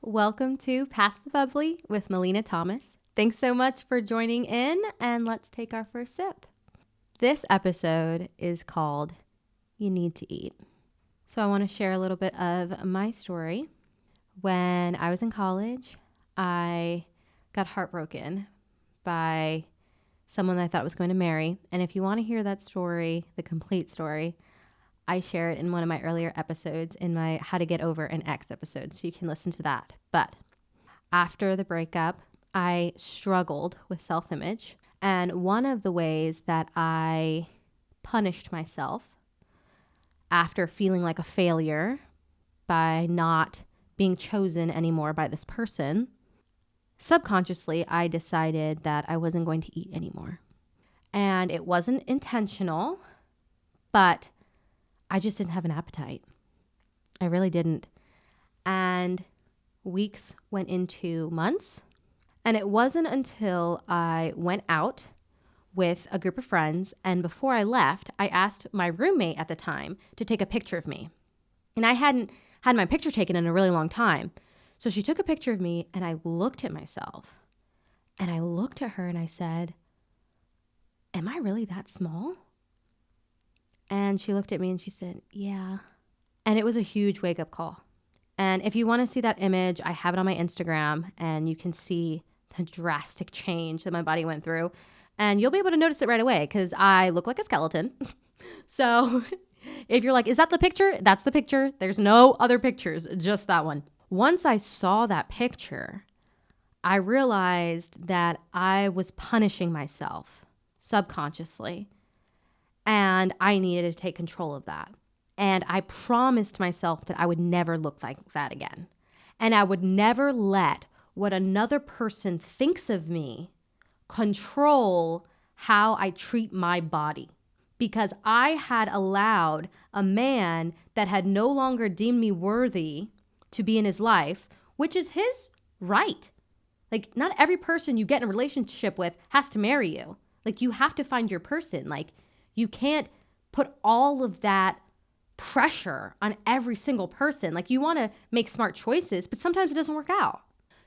Welcome to Pass the Bubbly with Melina Thomas. Thanks so much for joining in, and let's take our first sip. This episode is called You Need to Eat. So I want to share a little bit of my story. When I was in college, I got heartbroken by someone that I thought I was going to marry. And if you want to hear that story, the complete story, I share it in one of my earlier episodes in my How to Get Over an Ex episode, so you can listen to that. But after the breakup, I struggled with self-image. And one of the ways that I punished myself after feeling like a failure by not being chosen anymore by this person, subconsciously, I decided that I wasn't going to eat anymore. And it wasn't intentional, but I just didn't have an appetite. I really didn't. And weeks went into months. And it wasn't until I went out with a group of friends, and before I left, I asked my roommate at the time to take a picture of me. And I hadn't had my picture taken in a really long time. So she took a picture of me, and I looked at myself. And I looked at her and I said, "Am I really that small?" And she looked at me and she said, "Yeah." And it was a huge wake-up call. And if you want to see that image, I have it on my Instagram, and you can see the drastic change that my body went through. And you'll be able to notice it right away because I look like a skeleton. So if you're like, is that the picture? That's the picture. There's no other pictures, just that one. Once I saw that picture, I realized that I was punishing myself subconsciously. And I needed to take control of that. And I promised myself that I would never look like that again. And I would never let what another person thinks of me control how I treat my body. Because I had allowed a man that had no longer deemed me worthy to be in his life, which is his right. Like, not every person you get in a relationship with has to marry you. Like, you have to find your person. Like, you can't put all of that pressure on every single person. Like, you want to make smart choices, but sometimes it doesn't work out.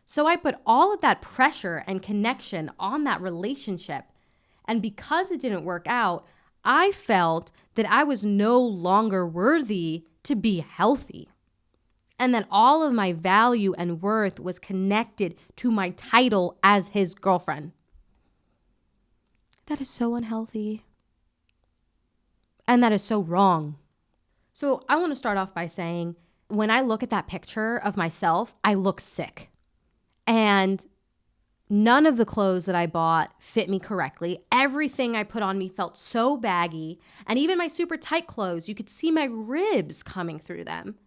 So I put all of that pressure and connection on that relationship. And because it didn't work out, I felt that I was no longer worthy to be healthy. And that all of my value and worth was connected to my title as his girlfriend. That is so unhealthy. And that is so wrong. So I want to start off by saying, when I look at that picture of myself, I look sick. And none of the clothes that I bought fit me correctly. Everything I put on me felt so baggy. And even my super tight clothes, you could see my ribs coming through them.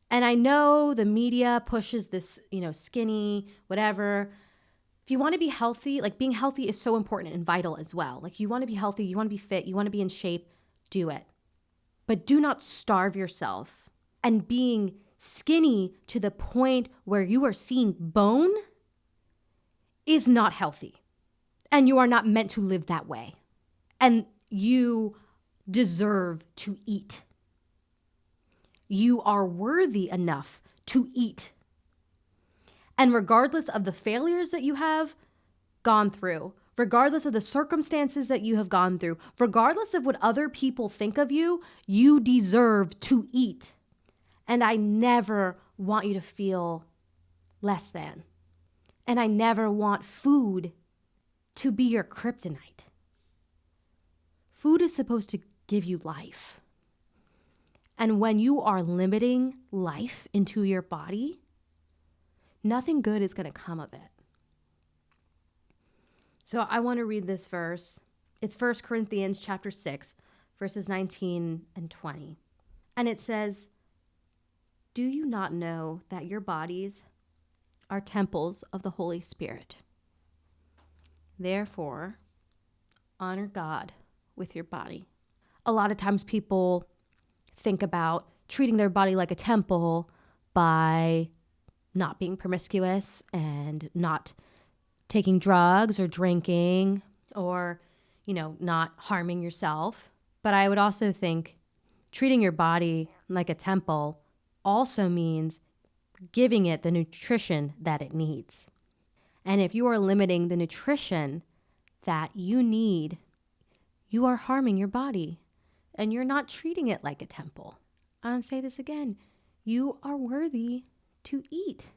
And I know the media pushes this, skinny, whatever. If you want to be healthy, like, being healthy is so important and vital as well. Like, you want to be healthy, you want to be fit, you want to be in shape. Do it. But do not starve yourself. And being skinny to the point where you are seeing bone is not healthy. And you are not meant to live that way. And you deserve to eat. You are worthy enough to eat. And regardless of the failures that you have gone through, regardless of the circumstances that you have gone through, regardless of what other people think of you, you deserve to eat. And I never want you to feel less than. And I never want food to be your kryptonite. Food is supposed to give you life. And when you are limiting life into your body, nothing good is going to come of it. So I want to read this verse. It's 1 Corinthians chapter 6, verses 19 and 20. And it says, "Do you not know that your bodies are temples of the Holy Spirit? Therefore, honor God with your body." A lot of times people think about treating their body like a temple by not being promiscuous and not taking drugs or drinking or, not harming yourself. But I would also think treating your body like a temple also means giving it the nutrition that it needs. And if you are limiting the nutrition that you need, you are harming your body and you're not treating it like a temple. I'll say this again. You are worthy to eat.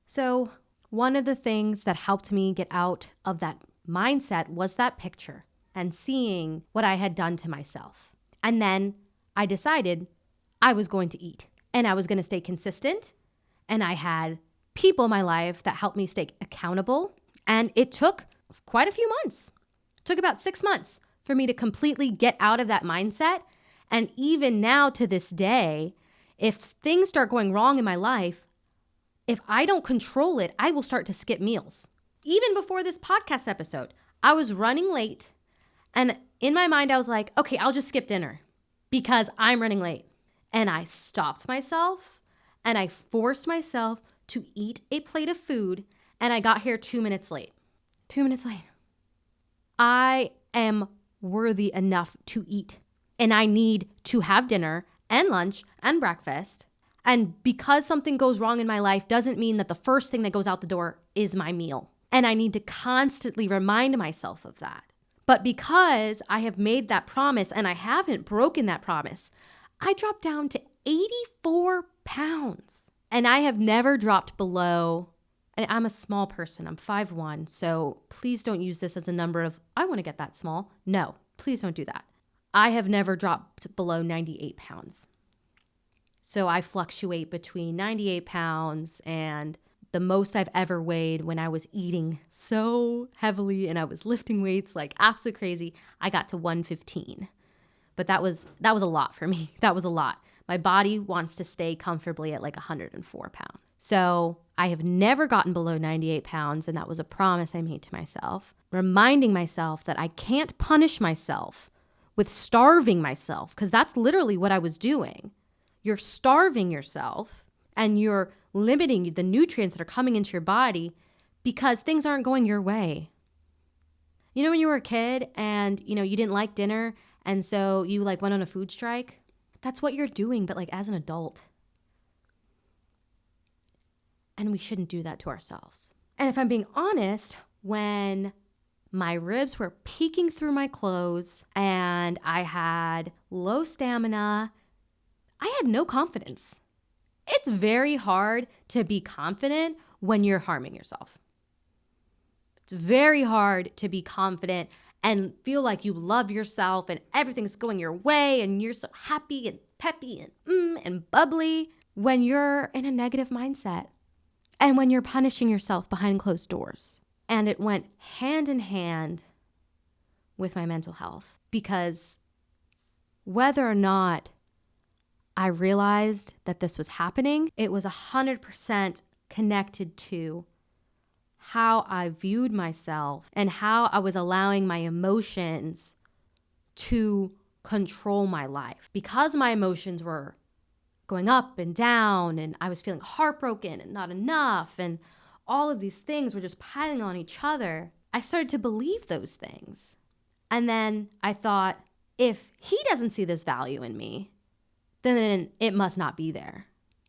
So one of the things that helped me get out of that mindset was that picture and seeing what I had done to myself. And then I decided I was going to eat and I was going to stay consistent. And I had people in my life that helped me stay accountable. And it took quite a few months. It took about 6 months for me to completely get out of that mindset. And even now to this day, if things start going wrong in my life, if I don't control it, I will start to skip meals. Even before this podcast episode, I was running late. And in my mind, I was like, okay, I'll just skip dinner because I'm running late. And I stopped myself and I forced myself to eat a plate of food. And I got here 2 minutes late. 2 minutes late. I am worthy enough to eat. And I need to have dinner and lunch and breakfast. And because something goes wrong in my life doesn't mean that the first thing that goes out the door is my meal. And I need to constantly remind myself of that. But because I have made that promise and I haven't broken that promise, I dropped down to 84 pounds. And I have never dropped below, and I'm a small person, I'm 5'1", so please don't use this as a number of, I want to get that small. No, please don't do that. I have never dropped below 98 pounds. So I fluctuate between 98 pounds and the most I've ever weighed when I was eating so heavily and I was lifting weights like absolute crazy, I got to 115. But that was a lot for me. That was a lot. My body wants to stay comfortably at like 104 pounds. So I have never gotten below 98 pounds, and that was a promise I made to myself, reminding myself that I can't punish myself with starving myself, because that's literally what I was doing. You're starving yourself, and you're limiting the nutrients that are coming into your body because things aren't going your way. You know when you were a kid and, you didn't like dinner, and so you went on a food strike? That's what you're doing, but as an adult. And we shouldn't do that to ourselves. And if I'm being honest, when my ribs were peeking through my clothes and I had low stamina, I had no confidence. It's very hard to be confident when you're harming yourself. It's very hard to be confident and feel like you love yourself and everything's going your way and you're so happy and peppy and bubbly when you're in a negative mindset and when you're punishing yourself behind closed doors. And it went hand in hand with my mental health, because whether or not I realized that this was happening, it was 100% connected to how I viewed myself and how I was allowing my emotions to control my life. Because my emotions were going up and down and I was feeling heartbroken and not enough and all of these things were just piling on each other, I started to believe those things. And then I thought, if he doesn't see this value in me, then it must not be there.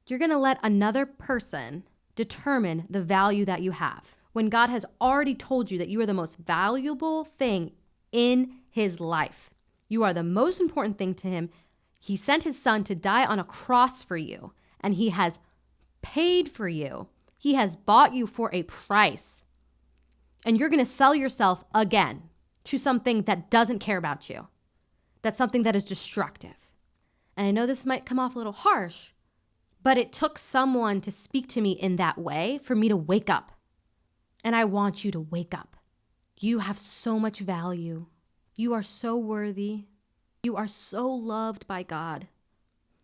You're going to let another person determine the value that you have when God has already told you that you are the most valuable thing in his life. You are the most important thing to him. He sent his son to die on a cross for you, and he has paid for you. He has bought you for a price. And you're going to sell yourself again to something that doesn't care about you. That's something that is destructive. And I know this might come off a little harsh, but it took someone to speak to me in that way for me to wake up. And I want you to wake up. You have so much value. You are so worthy. You are so loved by God.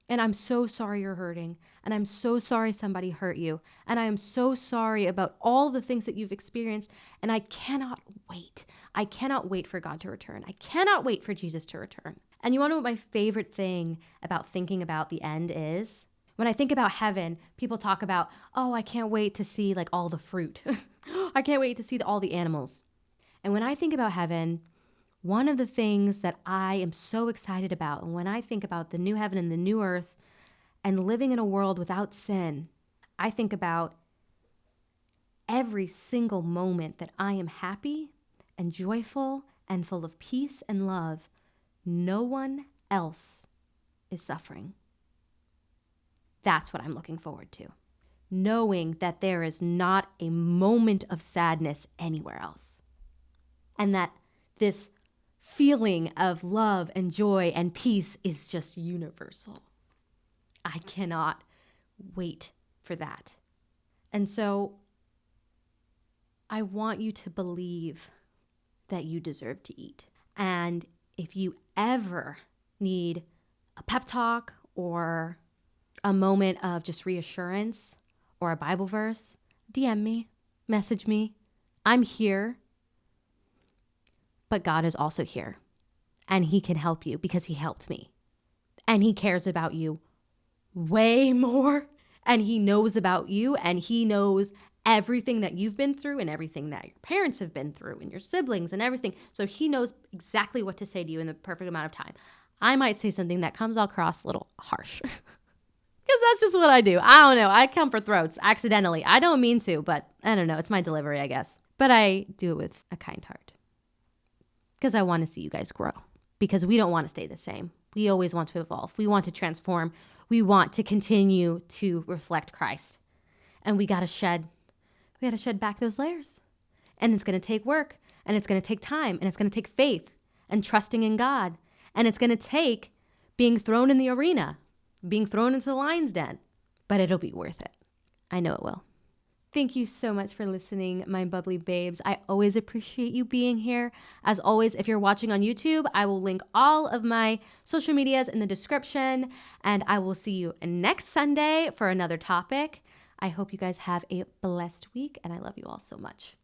And I'm so sorry you're hurting. And I'm so sorry somebody hurt you. And I am so sorry about all the things that you've experienced. And I cannot wait. I cannot wait for God to return. I cannot wait for Jesus to return. And you want to know what my favorite thing about thinking about the end is? When I think about heaven, people talk about, oh, I can't wait to see all the fruit. I can't wait to see all the animals. And when I think about heaven, one of the things that I am so excited about, and when I think about the new heaven and the new earth and living in a world without sin, I think about every single moment that I am happy and joyful and full of peace and love. No one else is suffering. That's what I'm looking forward to. Knowing that there is not a moment of sadness anywhere else. And that this feeling of love and joy and peace is just universal. I cannot wait for that. And so I want you to believe that you deserve to eat. And if you ever need a pep talk or a moment of just reassurance or a Bible verse, DM me, message me. I'm here. But God is also here. And he can help you because he helped me. And he cares about you way more. And he knows about you, and he knows everything that you've been through and everything that your parents have been through and your siblings and everything. So he knows exactly what to say to you in the perfect amount of time. I might say something that comes across a little harsh because that's just what I do. I don't know. I come for throats accidentally. I don't mean to, but I don't know. It's my delivery, I guess. But I do it with a kind heart because I want to see you guys grow, because we don't want to stay the same. We always want to evolve. We want to transform. We want to continue to reflect Christ. And we got to shed back those layers. And it's going to take work, and it's going to take time, and it's going to take faith and trusting in God. And it's going to take being thrown in the arena, being thrown into the lion's den, but it'll be worth it. I know it will. Thank you so much for listening, my bubbly babes. I always appreciate you being here. As always, if you're watching on YouTube, I will link all of my social medias in the description, and I will see you next Sunday for another topic. I hope you guys have a blessed week, and I love you all so much.